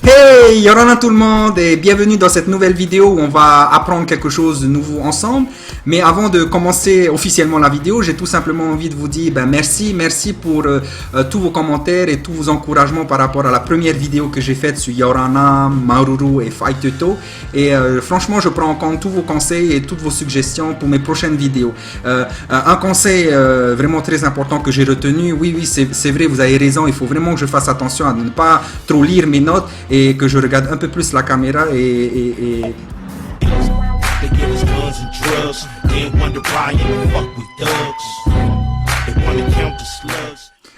Hey, Yorana tout le monde et bienvenue dans cette nouvelle vidéo où on va apprendre quelque chose de nouveau ensemble. Mais avant de commencer officiellement la vidéo, j'ai tout simplement envie de vous dire merci pour tous vos commentaires et tous vos encouragements par rapport à la première vidéo que j'ai faite sur Yorana, Maruru et Fight Tuto. Et franchement, je prends en compte tous vos conseils et toutes vos suggestions pour mes prochaines vidéos. Un conseil vraiment très important que j'ai retenu, oui, c'est vrai, vous avez raison, il faut vraiment que je fasse attention à ne pas trop lire mes notes et que je regarde un peu plus la caméra et...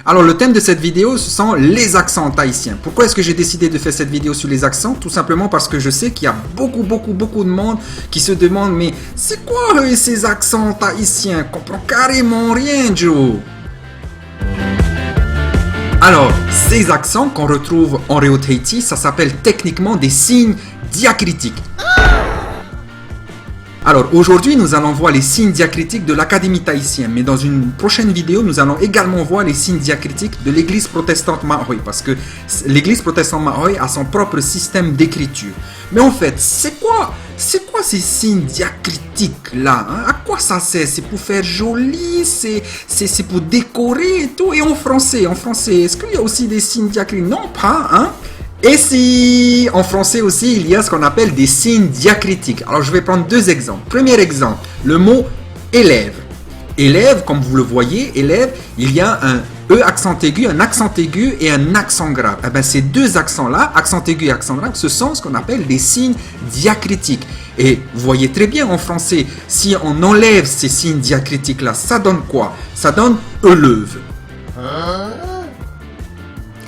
Alors le thème de cette vidéo, ce sont les accents tahitiens. Pourquoi est-ce que j'ai décidé de faire cette vidéo sur les accents? Tout simplement parce que je sais qu'il y a beaucoup de monde qui se demande mais c'est quoi ces accents tahitiens? Je comprends carrément rien, Joe. Alors, ces accents qu'on retrouve en Reo Tahiti, ça s'appelle techniquement des signes diacritiques. Alors, aujourd'hui, nous allons voir les signes diacritiques de l'Académie tahitienne, mais dans une prochaine vidéo, nous allons également voir les signes diacritiques de l'Église protestante Mahoy, parce que l'Église protestante Mahoy a son propre système d'écriture. Mais en fait, c'est quoi ces signes diacritiques là, hein? À quoi ça sert? C'est pour faire joli, c'est pour décorer et tout. Et en français, est-ce qu'il y a aussi des signes diacritiques? Non, pas, hein? Et si en français aussi, il y a ce qu'on appelle des signes diacritiques. Alors, je vais prendre deux exemples. Premier exemple, le mot élève. Élève, comme vous le voyez, élève, il y a un E accent aigu, un accent aigu et un accent grave. Eh bien, ces deux accents-là, accent aigu et accent grave, ce sont ce qu'on appelle des signes diacritiques. Et vous voyez très bien en français, si on enlève ces signes diacritiques-là, ça donne quoi? Ça donne élève.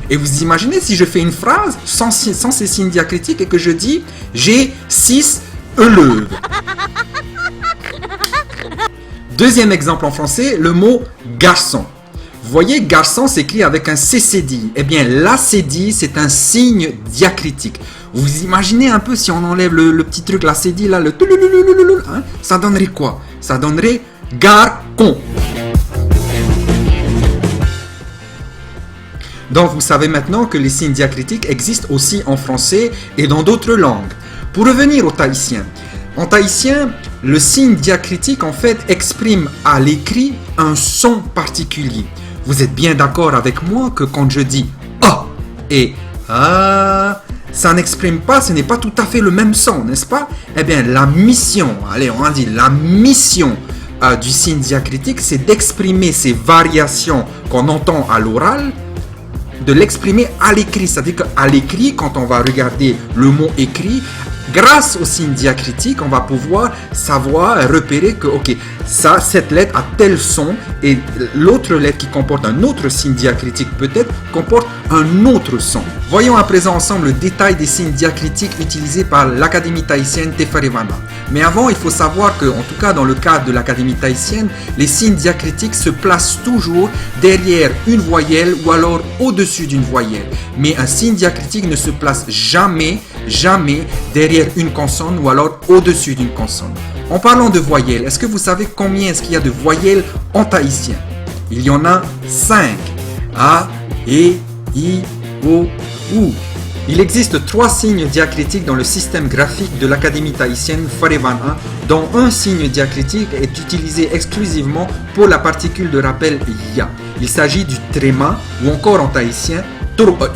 Et vous imaginez si je fais une phrase sans ces signes diacritiques et que je dis « j'ai 6 élèves ». Deuxième exemple en français, le mot « garçon ». Vous voyez, garçon s'écrit avec un CCD. Eh bien, l'ACD, c'est un signe diacritique. Vous imaginez un peu si on enlève le petit truc, l'ACD, là, le hein, ça donnerait quoi? Ça donnerait garcon. Donc, vous savez maintenant que les signes diacritiques existent aussi en français et dans d'autres langues. Pour revenir au tahitien, en tahitien, le signe diacritique en fait exprime à l'écrit un son particulier. Vous êtes bien d'accord avec moi que quand je dis « ah » et « ah », ça n'exprime pas, ce n'est pas tout à fait le même son, n'est-ce pas? Eh bien, la mission, allez, on va dire la mission du signe diacritique, c'est d'exprimer ces variations qu'on entend à l'oral, de l'exprimer à l'écrit. C'est-à-dire qu'à l'écrit, quand on va regarder le mot écrit, grâce au signe diacritique, on va pouvoir savoir, repérer que, ok, ça, cette lettre a tel son et l'autre lettre qui comporte un autre signe diacritique peut-être comporte un autre son. Voyons à présent ensemble le détail des signes diacritiques utilisés par l'Académie tahitienne Te Wharewana. Mais avant, il faut savoir que, en tout cas dans le cadre de l'Académie tahitienne, les signes diacritiques se placent toujours derrière une voyelle ou alors au-dessus d'une voyelle. Mais un signe diacritique ne se place jamais derrière une consonne ou alors au-dessus d'une consonne. En parlant de voyelles, est-ce que vous savez combien est-ce qu'il y a de voyelles en tahitien? Il y en a 5. A, E, I, O, U. Il existe 3 signes diacritiques dans le système graphique de l'Académie tahitienne Wharewana, dont un signe diacritique est utilisé exclusivement pour la particule de rappel ya. Il s'agit du tréma ou encore en tahitien toro'i.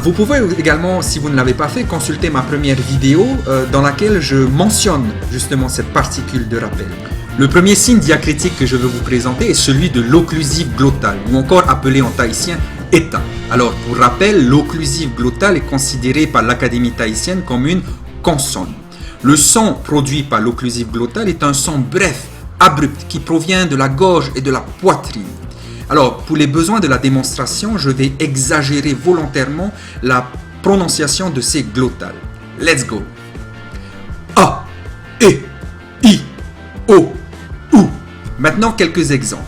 Vous pouvez également, si vous ne l'avez pas fait, consulter ma première vidéo dans laquelle je mentionne justement cette particule de rappel. Le premier signe diacritique que je veux vous présenter est celui de l'occlusive glottale, ou encore appelé en tahitien eta. Alors, pour rappel, l'occlusive glottale est considérée par l'Académie tahitienne comme une consonne. Le son produit par l'occlusive glottale est un son bref, abrupt, qui provient de la gorge et de la poitrine. Alors, pour les besoins de la démonstration, je vais exagérer volontairement la prononciation de ces glottales. Let's go! A, E, I, O, U. Maintenant, quelques exemples.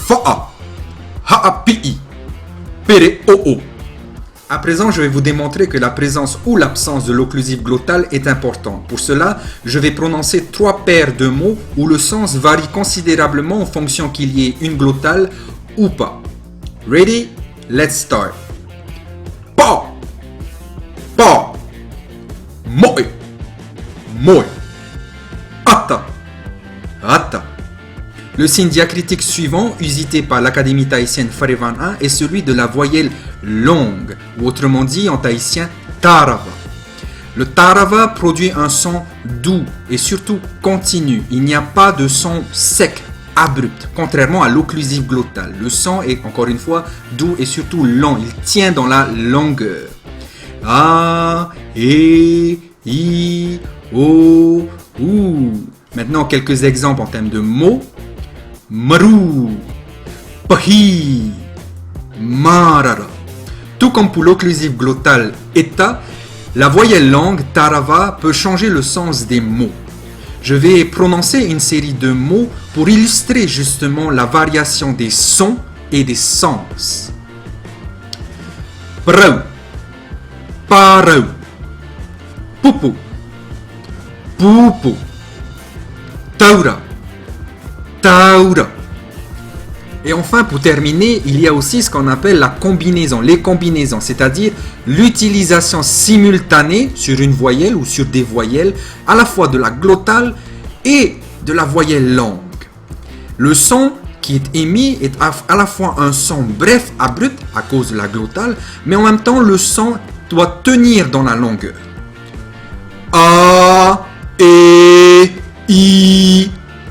Fa'a, ha'a, pi'i, pere, o'o. À présent, je vais vous démontrer que la présence ou l'absence de l'occlusive glottale est importante. Pour cela, je vais prononcer 3 paires de mots où le sens varie considérablement en fonction qu'il y ait une glottale ou pas. Ready? Let's start. Pa, pa, moi, moi, ata, ata. Le signe diacritique suivant, usité par l'Académie tahitienne Farevan 1, est celui de la voyelle longue, ou autrement dit en tahitien, tarava. Le tarava produit un son doux et surtout continu. Il n'y a pas de son sec, abrupt, contrairement à l'occlusive glottale. Le son est, encore une fois, doux et surtout lent. Il tient dans la longueur. A, E, I, O, OU. Maintenant, quelques exemples en termes de mots. Maru, Pahi, Marara. Tout comme pour l'occlusive glottale eta, la voyelle longue tarava peut changer le sens des mots. Je vais prononcer une série de mots pour illustrer justement la variation des sons et des sens. Prau, parau, pupu, pupu, taura, taura. Et enfin, pour terminer, il y a aussi ce qu'on appelle la combinaison, les combinaisons, c'est-à-dire l'utilisation simultanée sur une voyelle ou sur des voyelles, à la fois de la glottale et de la voyelle longue. Le son qui est émis est à la fois un son bref, abrupt, à cause de la glottale, mais en même temps, le son doit tenir dans la longueur. A, E, I,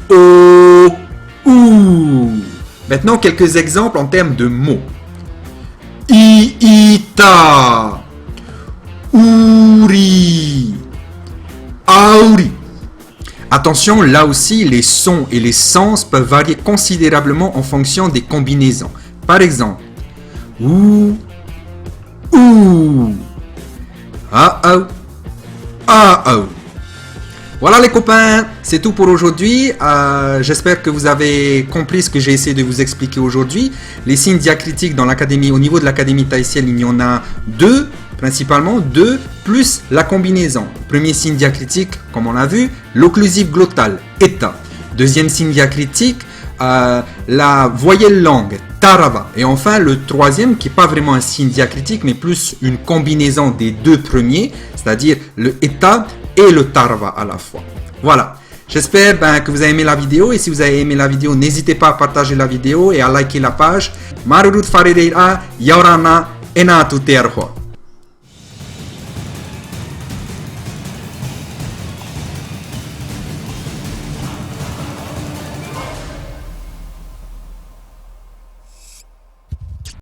O, OU. Maintenant, quelques exemples en termes de mots. Iita, Uri, Auri. Attention, là aussi, les sons et les sens peuvent varier considérablement en fonction des combinaisons. Par exemple, ou, a-ou, a-ou. Voilà les copains, c'est tout pour aujourd'hui. J'espère que vous avez compris ce que j'ai essayé de vous expliquer aujourd'hui. Les signes diacritiques dans l'académie, au niveau de l'académie tahitienne, il y en a 2, principalement 2, plus la combinaison. Premier signe diacritique, comme on l'a vu, l'occlusive glottale, eta. Deuxième signe diacritique, la voyelle longue, tarava. Et enfin, le troisième, qui n'est pas vraiment un signe diacritique, mais plus une combinaison des 2 premiers, c'est-à-dire le eta et le tarava à la fois. Voilà. J'espère que vous avez aimé la vidéo. Et si vous avez aimé la vidéo, n'hésitez pas à partager la vidéo et à liker la page. Marurut Farereira, Yaurana, Enatu Terho.